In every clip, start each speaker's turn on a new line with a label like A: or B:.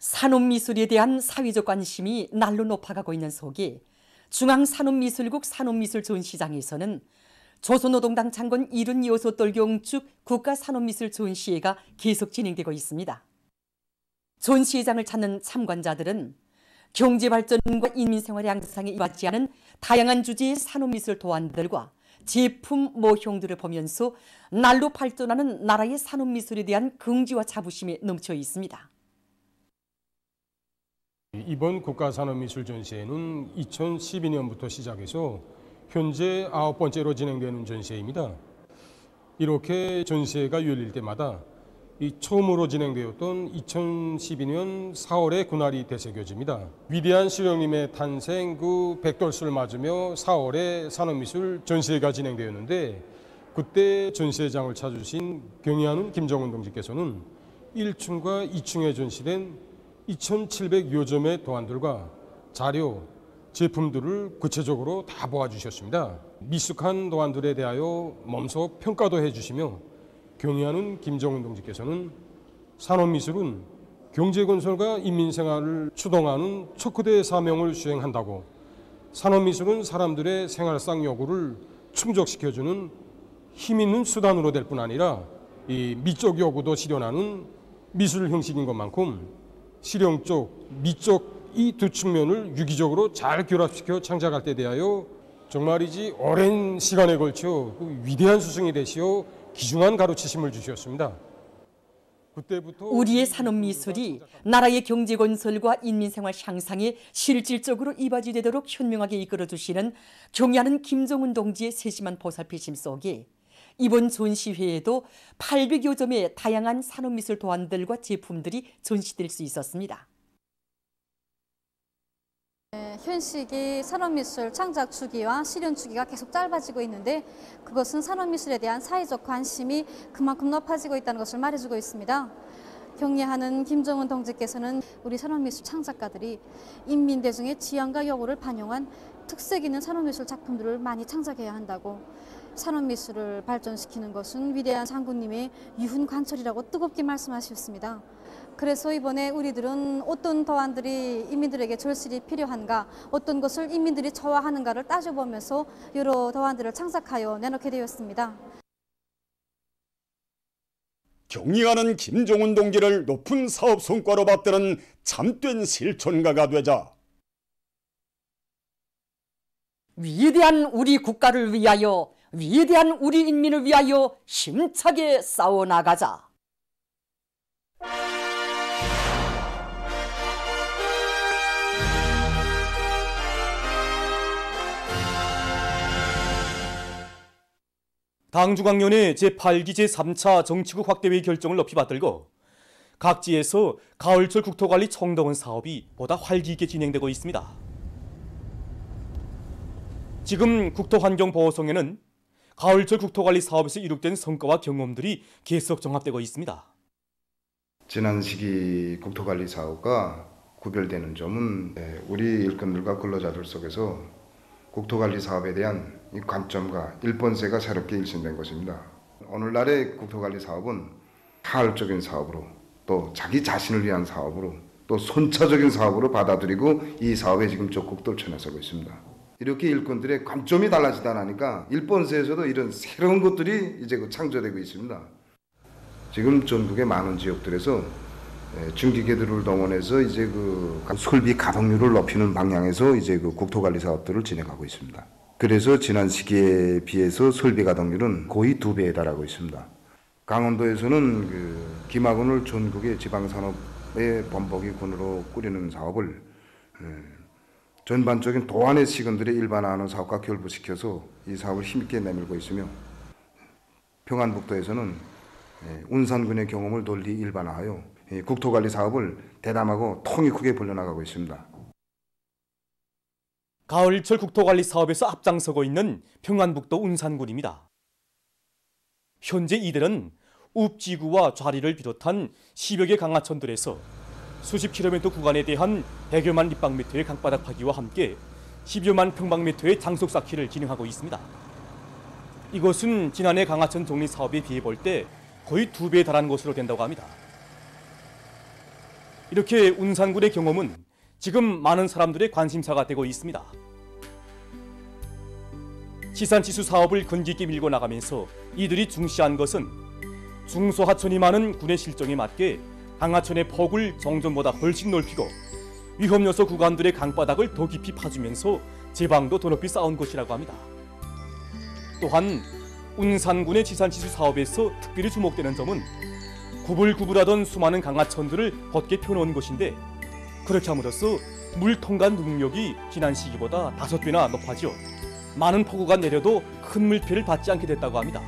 A: 산업미술에 대한 사회적 관심이 날로 높아가고 있는 속에 중앙산업미술국 산업미술전시장에서는 조선노동당 창건 76돌 경축 국가산업미술 전시회가 계속 진행되고 있습니다. 전시회장을 찾는 참관자들은 경제발전과 인민생활의 향상에 이바지 않은 다양한 주제의 산업미술 도안들과 제품 모형들을 보면서 날로 발전하는 나라의 산업미술에 대한 긍지와 자부심에 넘쳐 있습니다.
B: 이번 국가산업미술전시회는 2012년부터 시작해서 현재 9번째로 진행되는 전시회입니다. 이렇게 전시회가 열릴 때마다 처음으로 진행되었던 2012년 4월에 그날이 되새겨집니다. 위대한 실령님의 탄생 그 100돌수를 맞으며 4월에 산업미술 전시회가 진행되었는데, 그때 전시회장을 찾으신 경의하는 김정은 동지께서는 1층과 2층에 전시된 2,700여 점의 도안들과 자료, 제품들을 구체적으로 다 보아주셨습니다. 미숙한 도안들에 대하여 몸소 평가도 해주시며 경의하는 김정은 동지께서는 산업미술은 경제건설과 인민생활을 추동하는 척후대의 사명을 수행한다고, 산업미술은 사람들의 생활상 요구를 충족시켜주는 힘있는 수단으로 될 뿐 아니라 이 미적 요구도 실현하는 미술 형식인 것만큼 실용적, 미적 이 두 측면을 유기적으로 잘 결합시켜 창작할 때 대하여 정말이지 오랜 시간에 걸쳐 위대한 스승이 되시어 귀중한 가르치심을 주셨습니다. 그때부터
A: 우리의 산업미술이 나라의 경제건설과 인민생활 향상에 실질적으로 이바지되도록 현명하게 이끌어주시는 경의하는 김정은 동지의 세심한 보살피심 속에 이번 전시회에도 800여 점의 다양한 산업미술 도안들과 제품들이 전시될 수 있었습니다.
C: 현 시기 산업미술 창작 주기와 실현 주기가 계속 짧아지고 있는데, 그것은 산업미술에 대한 사회적 관심이 그만큼 높아지고 있다는 것을 말해주고 있습니다. 경례하는 김정은 동지께서는 우리 산업미술 창작가들이 인민대중의 지향과 요구를 반영한 특색 있는 산업미술 작품들을 많이 창작해야 한다고, 산업미술을 발전시키는 것은 위대한 장군님의 유훈 관철이라고 뜨겁게 말씀하셨습니다. 그래서 이번에 우리들은 어떤 도안들이 인민들에게 절실히 필요한가, 어떤 것을 인민들이 좋아하는가를 따져보면서 여러 도안들을 창작하여 내놓게 되었습니다.
D: 경의하는 김정은 동지를 높은 사업 성과로 받드는 참된 실천가가 되자
A: 위대한 우리 국가를 위하여, 위대한 우리 인민을 위하여 힘차게 싸워나가자.
E: 당중앙위원회 제8기 제3차 정치국 확대회의 결정을 높이 받들고 각지에서 가을철 국토관리 청동원 사업이 보다 활기 있게 진행되고 있습니다. 지금 국토환경보호성에는 가을철 국토관리 사업에서 이룩된 성과와 경험들이 계속 종합되고 있습니다.
F: 지난 시기 국토관리 사업과 구별되는 점은 우리 일꾼들과 근로자들 속에서 국토관리 사업에 대한 이 관점과 일본세가 새롭게 일신된 것입니다. 오늘날의 국토관리 사업은 타월적인 사업으로, 또 자기 자신을 위한 사업으로, 또 선차적인 사업으로 받아들이고 이 사업에 지금 적극 떨쳐나서고 있습니다. 이렇게 일꾼들의 관점이 달라지다 나니까 일본세에서도 이런 새로운 것들이 이제 창조되고 있습니다. 지금 전국의 많은 지역들에서 중기계들을 동원해서 이제 설비 가동률을 높이는 방향에서 이제 국토관리 사업들을 진행하고 있습니다. 그래서 지난 시기에 비해서 설비 가동률은 거의 2배에 달하고 있습니다. 강원도에서는 기마군을 전국의 지방산업의 본보기군으로 꾸리는 사업을 전반적인 도안의 시군들의 일반화하는 사업과 결부시켜서 이 사업을 힘있게 내밀고 있으며, 평안북도에서는 운산군의 경험을 널리 일반화하여 국토관리 사업을 대담하고 통이 크게 벌려나가고 있습니다.
E: 가을철 국토관리 사업에서 앞장서고 있는 평안북도 운산군입니다. 현재 이들은 읍지구와 좌리를 비롯한 10여 개 강하천들에서 수십 킬로미터 구간에 대한 100여만立方미터의 강바닥 파기와 함께 10여만 평방미터의 장속 쌓기를 진행하고 있습니다. 이것은 지난해 강하천 정리 사업에 비해 볼 때 거의 2배에 달하는 것으로 된다고 합니다. 이렇게 운산군의 경험은 지금 많은 사람들의 관심사가 되고 있습니다. 지산치수 사업을 건기 있게 밀고 나가면서 이들이 중시한 것은 중소하천이 많은 군의 실정에 맞게 강하천의 폭을 정전보다 훨씬 넓히고 위험 요소 구간들의 강바닥을 더 깊이 파주면서 제방도 더 높이 쌓은 것이라고 합니다. 또한 운산군의 지산치수 사업에서 특별히 주목되는 점은 구불구불하던 수많은 강하천들을 걷게 펴놓은 것인데, 그렇게 함으로써 물 통관 능력이 지난 시기보다 5배나 높아져 많은 폭우가 내려도 큰 물피해를 받지 않게 됐다고 합니다.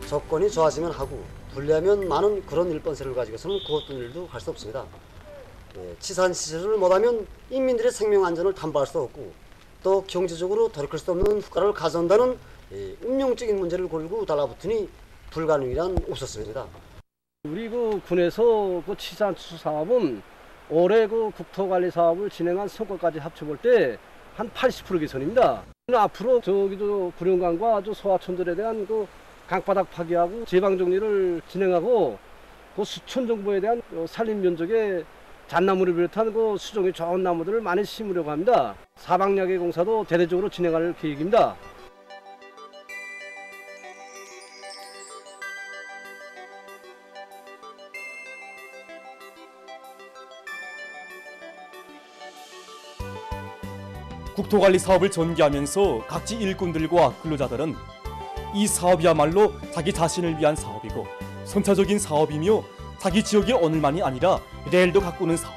G: 조건이 좋아지면 하고 불리하면 많은 그런 일본세를 가지고서는 그 어떤 일도 할 수 없습니다. 치산 시설을 못하면 인민들의 생명 안전을 담보할 수 없고 또 경제적으로 돌이킬 수 없는 효과를 가져온다는 운명적인 문제를 걸고 달라붙으니 불가능이란 없었습니다.
H: 우리 그 군에서 그 치산치수 사업은 올해 그 국토관리 사업을 진행한 성과까지 합쳐볼 때 한 80% 개선입니다. 앞으로 저기도 구룡강과 소하천들에 대한 그 강바닥 파괴하고 제방 정리를 진행하고 그 수천 정보에 대한 산림 면적의 잣나무를 비롯한 그 수종이 좋은 나무들을 많이 심으려고 합니다. 사방야계 공사도 대대적으로 진행할 계획입니다.
E: 국토관리 사업을 전개하면서 각지 일꾼들과 근로자들은 이 사업이야말로 자기 자신을 위한 사업이고 선차적인 사업이며 자기 지역의 오늘만이 아니라 내일도 가꾸는 사업,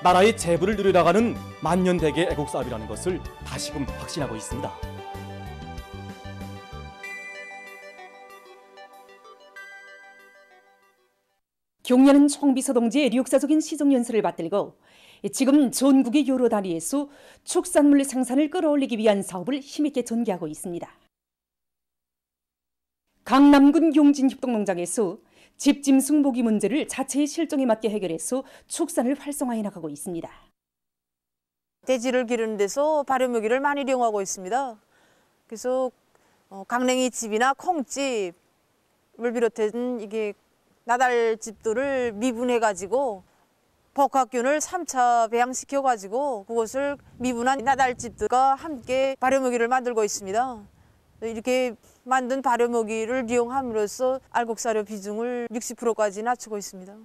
E: 나라의 재부를 누려나가는 만년대계 애국 사업이라는 것을 다시금 확신하고 있습니다.
A: 경야는 총비서 동지의 역사적인 시정연설을 받들고 지금 전국의 여러 단위에서 축산물 생산을 끌어올리기 위한 사업을 힘있게 전개하고 있습니다. 강남군 용진협동농장에서 집짐승 모기 문제를 자체의 실정에 맞게 해결해서 축산을 활성화해 나가고 있습니다.
I: 돼지를 기르는 데서 발효모기를 많이 이용하고 있습니다. 그래서 강냉이 집이나 콩집을 비롯한 이게 나달집들을 미분해가지고 복합균을 3차 배양시켜가지고 그것을 미분한 나달집들과 함께 발효모기를 만들고 있습니다. 이렇게 만든 발효모기를 이용함으로써 알곡사료 비중을 60%까지 낮추고 있습니다.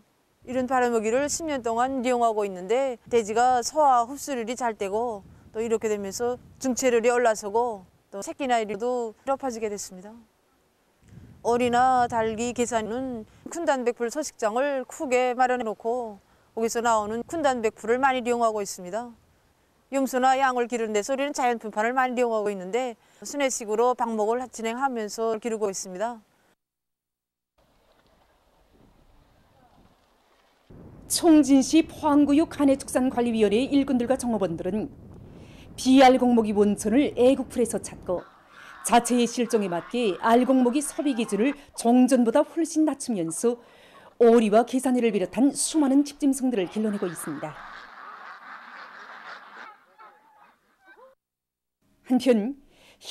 I: 이런 발효모기를 10년 동안 이용하고 있는데 돼지가 소화 흡수율이 잘 되고 또 이렇게 되면서 중체율이 올라서고 또 새끼 나이도 높아지게 됐습니다. 오리나 닭이 개산은 쿤단백풀 서식장을 크게 마련해 놓고 거기서 나오는 쿤단백풀을 많이 이용하고 있습니다. 염소나 양을 기르는 데서 우리는 자연 분판을 많이 이용하고 있는데 순회식으로 방목을 진행하면서 기르고 있습니다.
A: 총진시 포항구역 간해축산관리위원회의 일꾼들과 정업원들은 비알곡모기 원천을 애국풀에서 찾고 자체의 실정에 맞게 알곡모기 소비 기준을 종전보다 훨씬 낮추면서 오리와 계산이를 비롯한 수많은 집짐승들을 길러내고 있습니다. 한편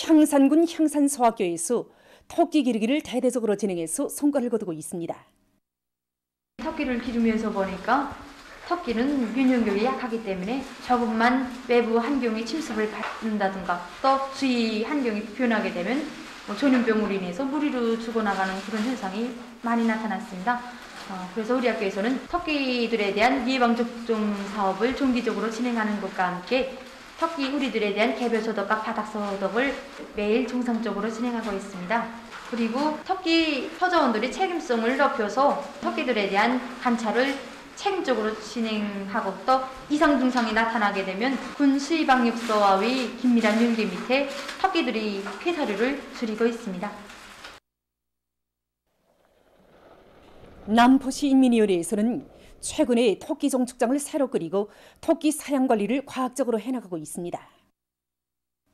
A: 향산군 향산소학교에서 토끼 기르기를 대대적으로 진행해서 성과를 거두고 있습니다.
J: 토끼를 기르면서 보니까 토끼는 면역력이 약하기 때문에 조금만 외부 환경의 침습을 받는다든가 또 주위 환경이 변하게 되면 전염병으로 인해서 무리로 죽어나가는 그런 현상이 많이 나타났습니다. 그래서 우리 학교에서는 토끼들에 대한 예방접종 사업을 정기적으로 진행하는 것과 함께 토끼 우리들에 대한 개별 소독과 바닥 소독을 매일 정상적으로 진행하고 있습니다. 그리고 토끼 소자원들이 책임성을 높여서 토끼들에 대한 관찰을 책임적으로 진행하고 또 이상 증상이 나타나게 되면 군 수의방역소와의 긴밀한 연계 밑에 토끼들이 폐사료를 줄이고 있습니다.
A: 남포시 인민위원회에서는 최근에 토끼 정축장을 새로 끓이고 토끼 사양 관리를 과학적으로 해나가고 있습니다.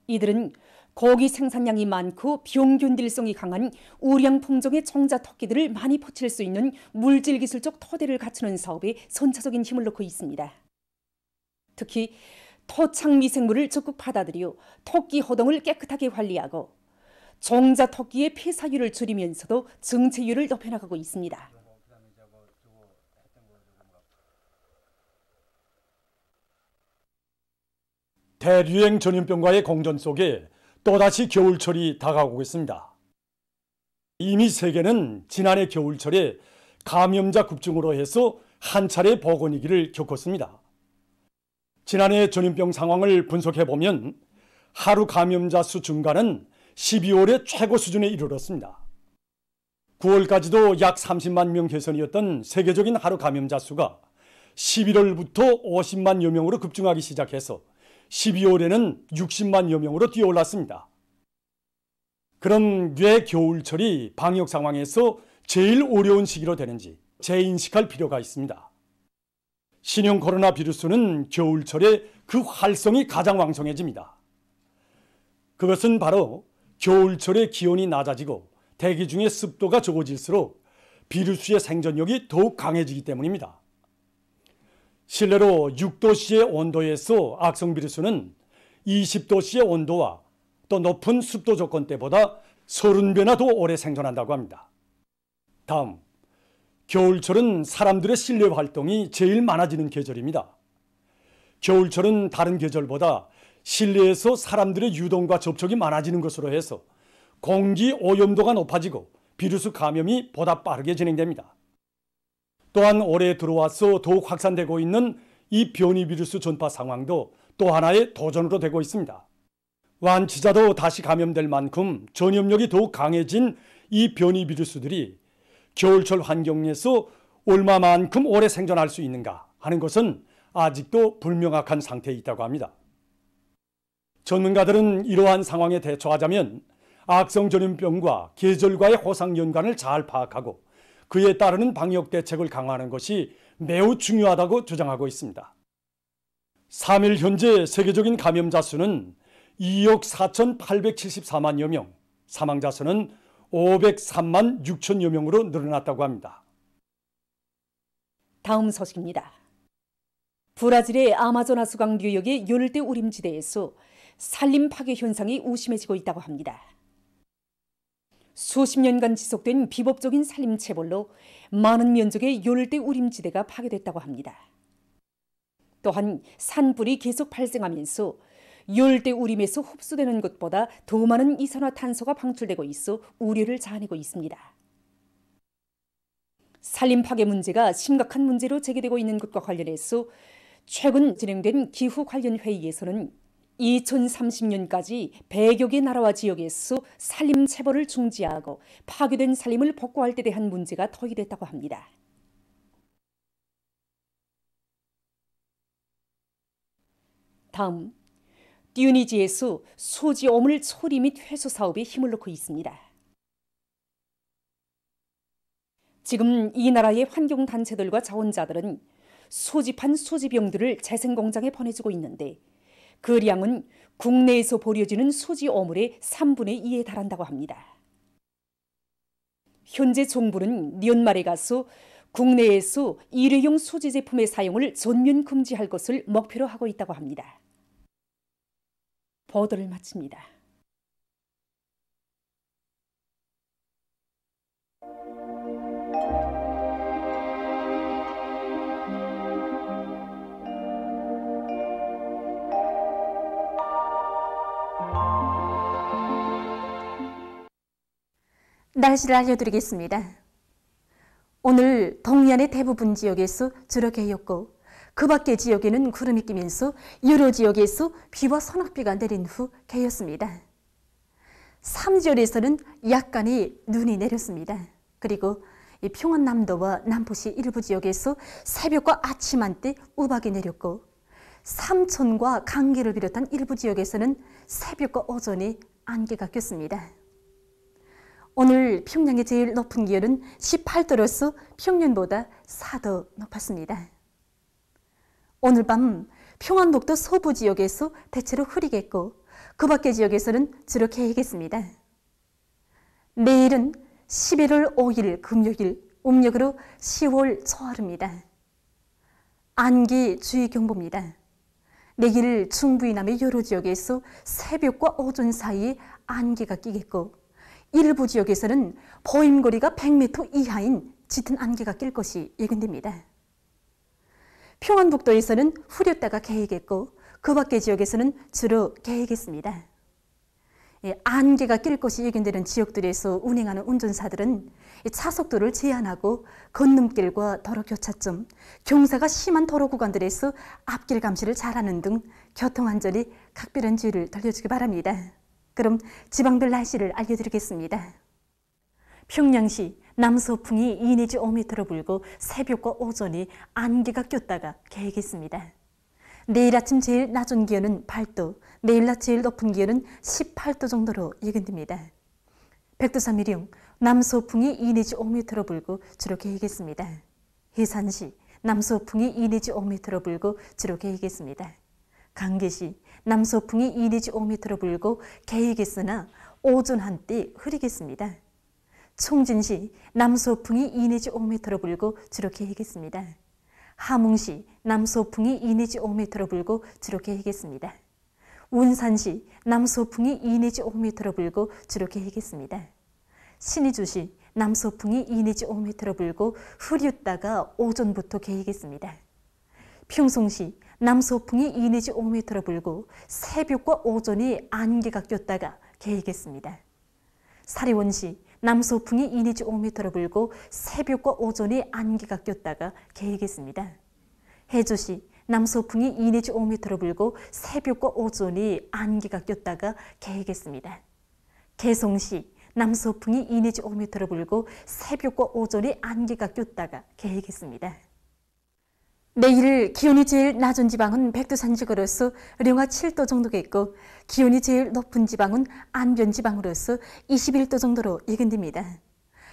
A: 이들은 고기 생산량이 많고 병균딜성이 강한 우량 품종의 종자 토끼들을 많이 포칠 수 있는 물질 기술적 토대를 갖추는 사업에 선차적인 힘을 놓고 있습니다. 특히 토착 미생물을 적극 받아들여 토끼 호동을 깨끗하게 관리하고 종자 토끼의 폐사율을 줄이면서도 증체율을 높여나가고 있습니다.
K: 대류행 전염병과의 공전 속에 또다시 겨울철이 다가오고 있습니다. 이미 세계는 지난해 겨울철에 감염자 급증으로 해서 한 차례 보건위기를 겪었습니다. 지난해 전염병 상황을 분석해보면 하루 감염자 수 증가는 12월의 최고 수준에 이르렀습니다. 9월까지도 약 30만 명 개선이었던 세계적인 하루 감염자 수가 11월부터 50만여 명으로 급증하기 시작해서 12월에는 60만여 명으로 뛰어올랐습니다. 그럼 왜 겨울철이 방역 상황에서 제일 어려운 시기로 되는지 재인식할 필요가 있습니다. 신형 코로나 비루스는 겨울철에 그 활성이 가장 왕성해집니다. 그것은 바로 겨울철에 기온이 낮아지고 대기 중에 습도가 적어질수록 비루스의 생존력이 더욱 강해지기 때문입니다. 실내로 6도씨의 온도에서 악성 비루스는 20도씨의 온도와 또 높은 습도 조건 때보다 30배나 더 오래 생존한다고 합니다. 다음, 겨울철은 사람들의 실내 활동이 제일 많아지는 계절입니다. 겨울철은 다른 계절보다 실내에서 사람들의 유동과 접촉이 많아지는 것으로 해서 공기 오염도가 높아지고 비루스 감염이 보다 빠르게 진행됩니다. 또한 올해 들어와서 더욱 확산되고 있는 이 변이 비루스 전파 상황도 또 하나의 도전으로 되고 있습니다. 완치자도 다시 감염될 만큼 전염력이 더욱 강해진 이 변이 비루스들이 겨울철 환경에서 얼마만큼 오래 생존할 수 있는가 하는 것은 아직도 불명확한 상태에 있다고 합니다. 전문가들은 이러한 상황에 대처하자면 악성 전염병과 계절과의 호상 연관을 잘 파악하고 그에 따르는 방역 대책을 강화하는 것이 매우 중요하다고 주장하고 있습니다. 3일 현재 세계적인 감염자 수는 2억 4,874만여 명, 사망자 수는 503만 6천여 명으로 늘어났다고 합니다.
A: 다음 소식입니다. 브라질의 아마조나 수강 유역의 열대 우림지대에서 산림 파괴 현상이 우심해지고 있다고 합니다. 수십 년간 지속된 비법적인 산림 채벌로 많은 면적의 열대 우림지대가 파괴됐다고 합니다. 또한 산불이 계속 발생하면서 열대 우림에서 흡수되는 것보다 더 많은 이산화탄소가 방출되고 있어 우려를 자아내고 있습니다. 산림 파괴 문제가 심각한 문제로 제기되고 있는 것과 관련해서 최근 진행된 기후 관련 회의에서는 2030년까지 100여 개 나라와 지역에서 산림 채벌을 중지하고 파괴된 산림을 복구할 때 대한 문제가 토의됐다고 합니다. 다음, 튜니지에서 소지 오물 처리 및 회수 사업에 힘을 놓고 있습니다. 지금 이 나라의 환경단체들과 자원자들은 소집한 소지병들을 재생공장에 보내주고 있는데 그 량은 국내에서 버려지는 소지 오물의 3분의 2에 달한다고 합니다. 현재 정부는 연말에 가서 국내에서 일회용 소지 제품의 사용을 전면 금지할 것을 목표로 하고 있다고 합니다. 보도를 마칩니다.
L: 날씨를 알려드리겠습니다. 오늘 동해안의 대부분 지역에서 저렇게였고 그 밖의 지역에는 구름이 끼면서 여러 지역에서 비와 소낙비가 내린 후 개였습니다. 삼지연에서는 약간의 눈이 내렸습니다. 그리고 평안남도와 남포시 일부 지역에서 새벽과 아침 한때 우박이 내렸고 삼천과 강계를 비롯한 일부 지역에서는 새벽과 오전에 안개가 꼈습니다. 오늘 평양의 제일 높은 기온은 18도로서 평년보다 4도 높았습니다. 오늘 밤 평안북도 서부 지역에서 대체로 흐리겠고 그 밖의 지역에서는 저렇게 해겠습니다. 내일은 11월 5일 금요일 음력으로 10월 초하루입니다. 안개 주의경보입니다. 내일 중부 이남의 여러 지역에서 새벽과 오전 사이에 안개가 끼겠고 일부 지역에서는 보임거리가 100m 이하인 짙은 안개가 낄 것이 예견됩니다. 평안북도에서는 흐렸다가 개이겠고 그 밖의 지역에서는 주로 개이겠습니다. 안개가 낄 것이 예견되는 지역들에서 운행하는 운전사들은 차속도를 제한하고 건너길과 도로 교차점, 경사가 심한 도로 구간들에서 앞길 감시를 잘하는 등 교통안전에 각별한 주의를 돌려주기 바랍니다. 그럼 지방별 날씨를 알려드리겠습니다. 평양시 남서풍이 2 내지 5m로 불고 새벽과 오전에 안개가 꼈다가 개이겠습니다. 내일 아침 제일 낮은 기온은 8도, 내일 낮 제일 높은 기온은 18도 정도로 예견됩니다. 백두산미령 남서풍이 2 내지 5m로 불고 주로 개이겠습니다. 해산시 남서풍이 2 내지 5m로 불고 주로 개이겠습니다. 강계시 남서풍이 2 내지 5m로 불고 개이겠으나 오전 한때 흐리겠습니다. 총진시 남서풍이 2 내지 5m로 불고 주로 개이겠습니다. 함흥시 남서풍이 2 내지 5m로 불고 주로 개이겠습니다. 운산시 남서풍이 2 내지 5m로 불고 주로 개이겠습니다. 신의주시 남서풍이 2 내지 5m로 불고 흐렸다가 오전부터 개이겠습니다. 평송시 남서풍이 2 내지 5m로 불고 새벽과 오전에 안개가 꼈다가 개이겠습니다. 사리원시 남서풍이 2 내지 5m로 불고 새벽과 오전에 안개가 꼈다가 개이겠습니다. 해주시 남서풍이 2 내지 5m로 불고 새벽과 오전에 안개가 꼈다가 개이겠습니다. 개성시 남서풍이 2 내지 5m로 불고 새벽과 오전에 안개가 꼈다가 개이겠습니다. 내일 기온이 제일 낮은 지방은 백두산 지구로서 영하 7도 정도겠고 기온이 제일 높은 지방은 안변 지방으로서 21도 정도로 예견됩니다.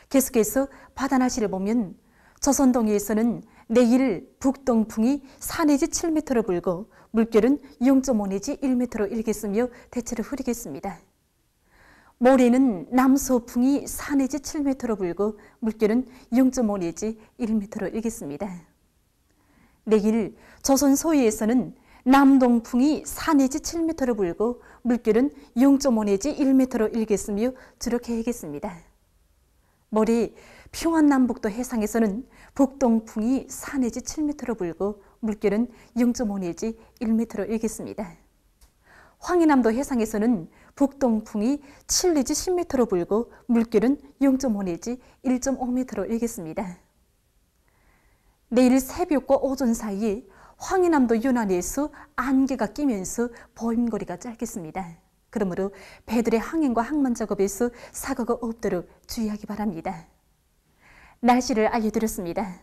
L: 계속해서 바다 날씨를 보면 조선동해에서는 내일 북동풍이 4 내지 7m로 불고 물결은 0.5 내지 1m로 일겠으며 대체로 흐리겠습니다. 모레는 남서풍이 4 내지 7m로 불고 물결은 0.5 내지 1m로 일겠습니다. 내일 조선 소위에서는 남동풍이 4 내지 7m로 불고 물결은 0.5 내지 1m로 일겠으며 주로 개이겠습니다. 모레 평안남북도 해상에서는 북동풍이 4 내지 7m로 불고 물결은 0.5 내지 1m로 일겠습니다. 황해남도 해상에서는 북동풍이 7 내지 10m로 불고 물결은 0.5 내지 1.5m로 일겠습니다. 내일 새벽과 오전 사이에 황해남도 연안에서 안개가 끼면서 보임거리가 짧겠습니다. 그러므로 배들의 항행과 항만 작업에서 사고가 없도록 주의하기 바랍니다. 날씨를 알려드렸습니다.